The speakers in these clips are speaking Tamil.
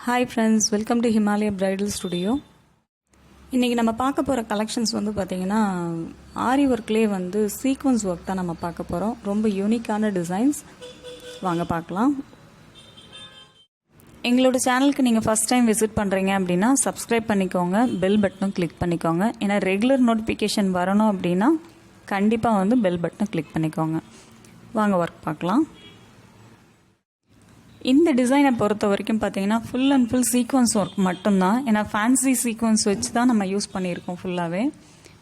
Hi friends, welcome to Himalaya bridal studio. இன்றைக்கி நம்ம பார்க்க போகிற கலெக்ஷன்ஸ் வந்து பார்த்திங்கன்னா ஆரி ஒர்க்லேயே வந்து சீக்வன்ஸ் ஒர்க் தான் நம்ம பார்க்க போகிறோம். ரொம்ப யூனிக்கான டிசைன்ஸ், வாங்க பார்க்கலாம். எங்களோட சேனலுக்கு நீங்கள் ஃபஸ்ட் டைம் விசிட் பண்ணுறீங்க அப்படின்னா சப்ஸ்கிரைப் பண்ணிக்கோங்க, பெல் பட்டனும் கிளிக் பண்ணிக்கோங்க. ஏன்னா ரெகுலர் நோட்டிஃபிகேஷன் வரணும் அப்படின்னா கண்டிப்பாக வந்து பெல் பட்டனை கிளிக் பண்ணிக்கோங்க. வாங்க ஒர்க் பார்க்கலாம். இந்த டிசைனை பொறுத்த வரைக்கும் பார்த்தீங்கன்னா full and full sequence work மட்டும்தான். ஏன்னா ஃபேன்சி சீக்வன்ஸ் வச்சு தான் நம்ம யூஸ் பண்ணியிருக்கோம் ஃபுல்லாகவே.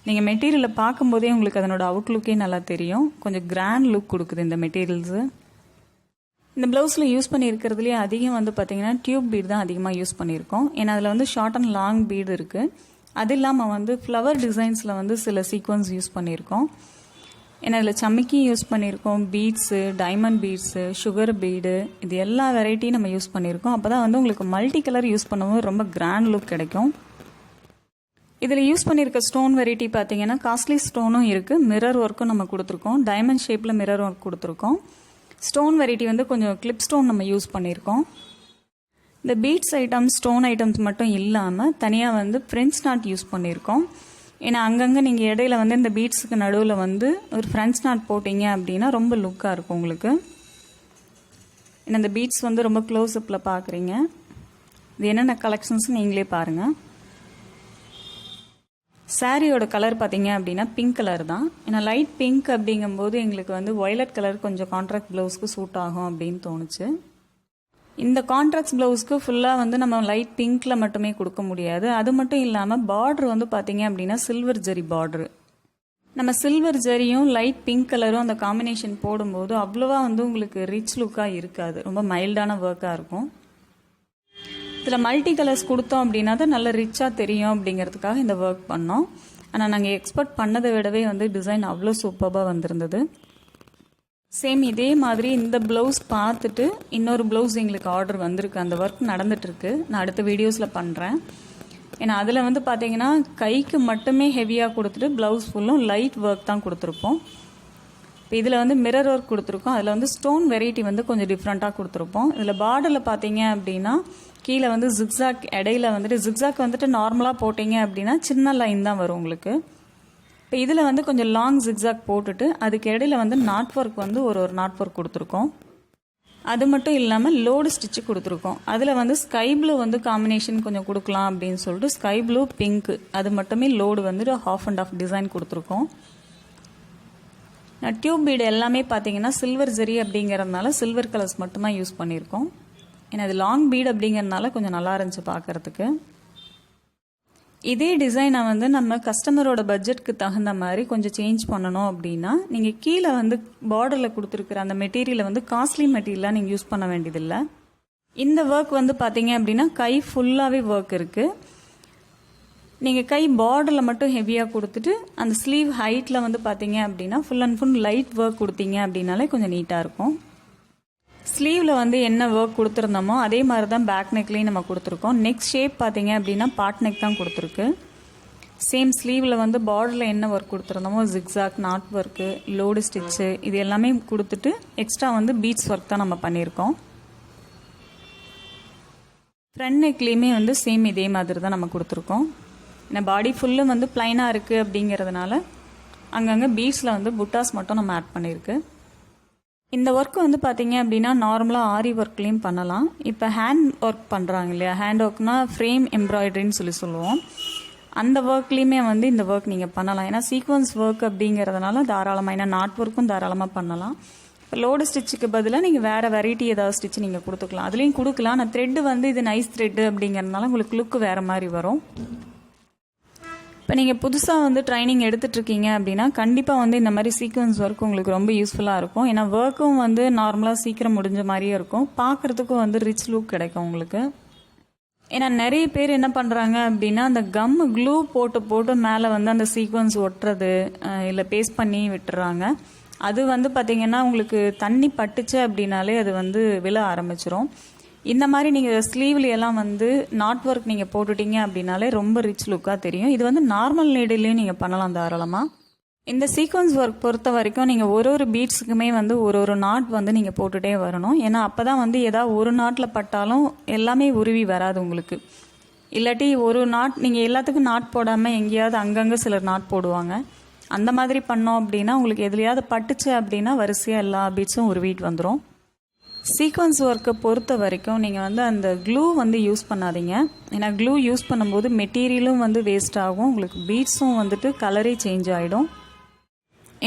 நீங்கள் மெட்டீரியலை பார்க்கும்போதே உங்களுக்கு அதனோட அவுட்லுக்கே நல்லா தெரியும். கொஞ்சம் கிராண்ட் லுக் கொடுக்குது இந்த மெட்டீரியல்ஸு. இந்த ப்ளவுஸில் யூஸ் பண்ணியிருக்கிறதுலேயே அதிகம் வந்து பார்த்தீங்கன்னா டியூப் பீட் தான் அதிகமாக யூஸ் பண்ணியிருக்கோம். ஏன்னா அதில் வந்து ஷார்ட் அண்ட் லாங் பீடு இருக்குது. அது இல்லாமல் வந்து ஃப்ளவர் டிசைன்ஸில் வந்து சில சீக்வன்ஸ் யூஸ் பண்ணியிருக்கோம். ஏன்னா இதில் சமிக்கி யூஸ் பண்ணியிருக்கோம், beads, diamond beads, sugar bead, இது எல்லா வெரைட்டியும் நம்ம யூஸ் பண்ணியிருக்கோம். அப்போ தான் வந்து உங்களுக்கு மல்டி கலர் யூஸ் பண்ணும்போது ரொம்ப கிராண்ட் லுக் கிடைக்கும். இதில் யூஸ் பண்ணியிருக்க ஸ்டோன் வெரைட்டி பார்த்தீங்கன்னா காஸ்ட்லி ஸ்டோனும் இருக்குது, மிரர் ஒர்க்கும் நம்ம கொடுத்துருக்கோம், டைமண்ட் ஷேப்பில் மிரர் ஒர்க் கொடுத்துருக்கோம். ஸ்டோன் வெரைட்டி வந்து கொஞ்சம் கிளிப் ஸ்டோன் நம்ம யூஸ் பண்ணியிருக்கோம். இந்த பீட்ஸ் ஐட்டம்ஸ், ஸ்டோன் ஐட்டம்ஸ் மட்டும் இல்லாமல் தனியாக வந்து ஃப்ரெஞ்ச் நாட் யூஸ் பண்ணியிருக்கோம். ஏன்னா அங்கங்கே நீங்கள் இடையில வந்து இந்த பீட்ஸுக்கு நடுவில் வந்து ஒரு ஃப்ரெஞ்ச் நாட் போட்டிங்க அப்படின்னா ரொம்ப லுக்காக இருக்கும் உங்களுக்கு. ஏன்னா இந்த பீட்ஸ் வந்து ரொம்ப க்ளோஸ்அப்பில் பார்க்குறீங்க. இது என்னென்ன கலெக்ஷன்ஸ் நீங்களே பாருங்கள். சாரியோட கலர் பார்த்தீங்க அப்படின்னா பிங்க் கலர் தான். ஏன்னா லைட் பிங்க் அப்படிங்கும்போது எங்களுக்கு வந்து வயலட் கலர் கொஞ்சம் கான்ட்ராக்ட் ப்ளவுஸ்க்கு சூட் ஆகும் அப்படின்னு தோணுச்சு. இந்த கான்ட்ராக்ட் ப்ளவுஸ்க்கு ஃபுல்லாக வந்து நம்ம லைட் பிங்க்கில் மட்டுமே கொடுக்க முடியாது. அது மட்டும் இல்லாமல் பார்ட்ரு வந்து பார்த்தீங்க அப்படின்னா சில்வர் ஜரி பார்ட்ரு. நம்ம சில்வர் ஜரியும் லைட் பிங்க் கலரும் அந்த காம்பினேஷன் போடும்போது அவ்வளோவா வந்து உங்களுக்கு ரிச் லுக்காக இருக்காது, ரொம்ப மைல்டான ஒர்க்காக இருக்கும். இதில் மல்டி கலர்ஸ் கொடுத்தோம் அப்படின்னா தான் நல்ல ரிச்சாக தெரியும் அப்படிங்கிறதுக்காக இந்த ஒர்க் பண்ணோம். ஆனால் நாங்கள் எக்ஸ்பெக்ட் பண்ணதை விடவே வந்து டிசைன் அவ்வளோ சூப்பராக வந்திருந்தது. சேம் இதே மாதிரி இந்த ப்ளவுஸ் பார்த்துட்டு இன்னொரு ப்ளவுஸ் எங்களுக்கு ஆர்டர் வந்திருக்கு. அந்த ஒர்க் நடந்துகிட்ருக்கு, நான் அடுத்த வீடியோஸில் பண்ணுறேன். ஏன்னா அதில் வந்து பார்த்தீங்கன்னா கைக்கு மட்டுமே ஹெவியாக கொடுத்துட்டு ப்ளவுஸ் ஃபுல்லும் லைட் ஒர்க் தான் கொடுத்துருப்போம். இப்போ இதில் வந்து மிரர் ஒர்க் கொடுத்துருக்கோம். அதில் வந்து ஸ்டோன் வெரைட்டி வந்து கொஞ்சம் டிஃப்ரெண்ட்டாக கொடுத்துருப்போம். இதில் பார்டரில் பார்த்தீங்க அப்படின்னா கீழே வந்து ஜிக்ஸாக், இடையில வந்துட்டு ஜிக்ஸாக் வந்துட்டு நார்மலாக போட்டிங்க அப்படின்னா சின்ன லைன் தான் வரும் உங்களுக்கு. இப்போ இதில் வந்து கொஞ்சம் லாங் ஜிக்ஸாக் போட்டுட்டு அதுக்கு இடையில வந்து நாட் ஒர்க் வந்து ஒரு நாட் ஒர்க் கொடுத்துருக்கோம். அது மட்டும் இல்லாமல் லோடு ஸ்டிச்சு கொடுத்துருக்கோம். அதில் வந்து ஸ்கை ப்ளூ வந்து காம்பினேஷன் கொஞ்சம் கொடுக்கலாம் அப்படின்னு சொல்லிட்டு ஸ்கை ப்ளூ பிங்க் அது மட்டுமே லோடு வந்துட்டு ஹாஃப் அண்ட் ஆஃப் டிசைன் கொடுத்துருக்கோம். டியூப் பீடு எல்லாமே பார்த்தீங்கன்னா சில்வர் ஜெரி அப்படிங்கிறதுனால சில்வர் கலர்ஸ் மட்டும்தான் யூஸ் பண்ணியிருக்கோம். ஏன்னா அது லாங் பீடு அப்படிங்கிறதுனால கொஞ்சம் நல்லா இருந்துச்சு பார்க்குறதுக்கு. இதே டிசைனை வந்து நம்ம கஸ்டமரோட பட்ஜெட்டுக்கு தகுந்த மாதிரி கொஞ்சம் சேஞ்ச் பண்ணணும் அப்படின்னா நீங்கள் கீழே வந்து பார்டரில் கொடுத்துருக்குற அந்த மெட்டீரியலை வந்து காஸ்ட்லி மெட்டீரியலாக நீங்கள் யூஸ் பண்ண வேண்டியதில்லை. இந்த ஒர்க் வந்து பார்த்தீங்க அப்படின்னா கை ஃபுல்லாகவே ஒர்க் இருக்குது. நீங்கள் கை பார்டரில் மட்டும் ஹெவியாக கொடுத்துட்டு அந்த ஸ்லீவ் ஹைட்டில் வந்து பார்த்தீங்க அப்படின்னா full and full light work கொடுத்தீங்க அப்படின்னாலே கொஞ்சம் நீட்டாக இருக்கும். ஸ்லீவில் வந்து என்ன ஒர்க் கொடுத்துருந்தோமோ அதே மாதிரி தான் பேக் நெக்லேயும் நம்ம கொடுத்துருக்கோம். நெக் ஷேப் பார்த்தீங்க அப்படின்னா பாட் நெக் தான் கொடுத்துருக்கு. சேம் ஸ்லீவில் வந்து பார்டரில் என்ன ஒர்க் கொடுத்துருந்தோமோ ஜிக்ஸாக், நாட் ஒர்க்கு, லோடு ஸ்டிச்சு இது எல்லாமே கொடுத்துட்டு எக்ஸ்ட்ரா வந்து பீட்ஸ் ஒர்க் தான் நம்ம பண்ணியிருக்கோம். ஃப்ரண்ட் நெக்லேயுமே வந்து சேம் இதே மாதிரி தான் நம்ம கொடுத்துருக்கோம். ஏன்னா பாடி ஃபுல்லும் வந்து ப்ளைனாக இருக்குது அப்படிங்கிறதுனால அங்கங்கே பீட்ஸில் வந்து புட்டாஸ் மட்டும் நம்ம ஆட் பண்ணியிருக்கு. இந்த ஒர்க் வந்து பார்த்தீங்க அப்படின்னா நார்மலாக ஆரி ஒர்க்லேயும் பண்ணலாம். இப்போ ஹேண்ட் ஒர்க் பண்ணுறாங்க இல்லையா, ஹேண்ட் ஒர்க்னா ஃப்ரேம் எம்ப்ராய்டரின்னு சொல்லுவோம். அந்த ஒர்க்லேயுமே வந்து இந்த ஒர்க் நீங்கள் பண்ணலாம். ஏன்னா சீக்வன்ஸ் ஒர்க் அப்படிங்கிறதுனால தாராளமாக, ஏன்னா நாட் ஒர்க்கும் தாராளமாக பண்ணலாம். இப்போ லோடு ஸ்டிச்சுக்கு பதிலாக நீங்கள் வேறு வெரைட்டி ஏதாவது ஸ்டிச் நீங்கள் கொடுத்துக்கலாம், அதுலேயும் கொடுக்கலாம். ஆனால் த்ரெட்டு வந்து இது நைஸ் த்ரெட்டு அப்படிங்கிறதுனால உங்களுக்கு லுக்கு வேறு மாதிரி வரும். இப்போ நீங்கள் புதுசாக வந்து ட்ரைனிங் எடுத்துகிட்ருக்கீங்க அப்படின்னா கண்டிப்பாக வந்து இந்த மாதிரி சீக்வன்ஸ் ஒர்க் உங்களுக்கு ரொம்ப யூஸ்ஃபுல்லாக இருக்கும். ஏன்னா ஒர்க்கும் வந்து நார்மலாக சீக்கிரம் முடிஞ்ச மாதிரியே இருக்கும், பார்க்குறதுக்கும் வந்து ரிச் லுக் கிடைக்கும் உங்களுக்கு. ஏன்னா நிறைய பேர் என்ன பண்ணுறாங்க அப்படின்னா அந்த க்ளூ போட்டு மேலே வந்து அந்த சீக்வன்ஸ் ஒட்டுறது இல்லை பேஸ்ட் பண்ணி விட்டுறாங்க. அது வந்து பார்த்திங்கன்னா உங்களுக்கு தண்ணி பட்டுச்சு அப்படின்னாலே அது வந்து விழ ஆரம்பிச்சிரும். இந்த மாதிரி நீங்கள் ஸ்லீவ்ல எல்லாம் வந்து நாட் ஒர்க் நீங்கள் போட்டுட்டீங்க அப்படின்னாலே ரொம்ப ரிச் லுக்காக தெரியும். இது வந்து நார்மல் நீடிலையும் நீங்கள் பண்ணலாம் தாராளமாக. இந்த சீக்வன்ஸ் ஒர்க் பொறுத்த வரைக்கும் நீங்கள் ஒரு பீட்ஸுக்குமே வந்து ஒரு நாட் வந்து நீங்கள் போட்டுகிட்டே வரணும். ஏன்னா அப்போ தான் வந்து ஏதாவது ஒரு நாட்டில் பட்டாலும் எல்லாமே உருவி வராது உங்களுக்கு. இல்லாட்டி ஒரு நாட் நீங்கள் எல்லாத்துக்கும் நாட் போடாமல் எங்கேயாவது அங்கங்கே சிலர் நாட் போடுவாங்க. அந்த மாதிரி பண்ணோம் அப்படின்னா உங்களுக்கு எதுலையாவது பட்டுச்சு அப்படின்னா வரிசையாக எல்லா பீட்ஸும் உருவிட்டு வந்துடும். சீக்வன்ஸ் ஒர்க்கை பொறுத்த வரைக்கும் நீங்கள் வந்து அந்த க்ளூ வந்து யூஸ் பண்ணாதீங்க. ஏன்னா க்ளூ யூஸ் பண்ணும்போது மெட்டீரியலும் வந்து வேஸ்ட் ஆகும், உங்களுக்கு பீட்ஸும் வந்துட்டு கலரே சேஞ்ச் ஆகிடும்.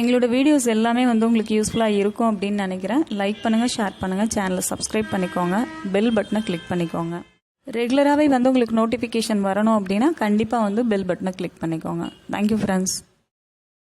எங்களோட வீடியோஸ் எல்லாமே வந்து உங்களுக்கு யூஸ்ஃபுல்லாக இருக்கும் அப்படின்னு நினைக்கிறேன். லைக் பண்ணுங்கள், ஷேர் பண்ணுங்கள், சேனலை சப்ஸ்கிரைப் பண்ணிக்கோங்க, பெல் பட்டனை கிளிக் பண்ணிக்கோங்க. ரெகுலராகவே வந்து உங்களுக்கு நோட்டிஃபிகேஷன் வரணும் அப்படின்னா கண்டிப்பாக வந்து பெல் பட்டனை கிளிக் பண்ணிக்கோங்க. Thank you friends.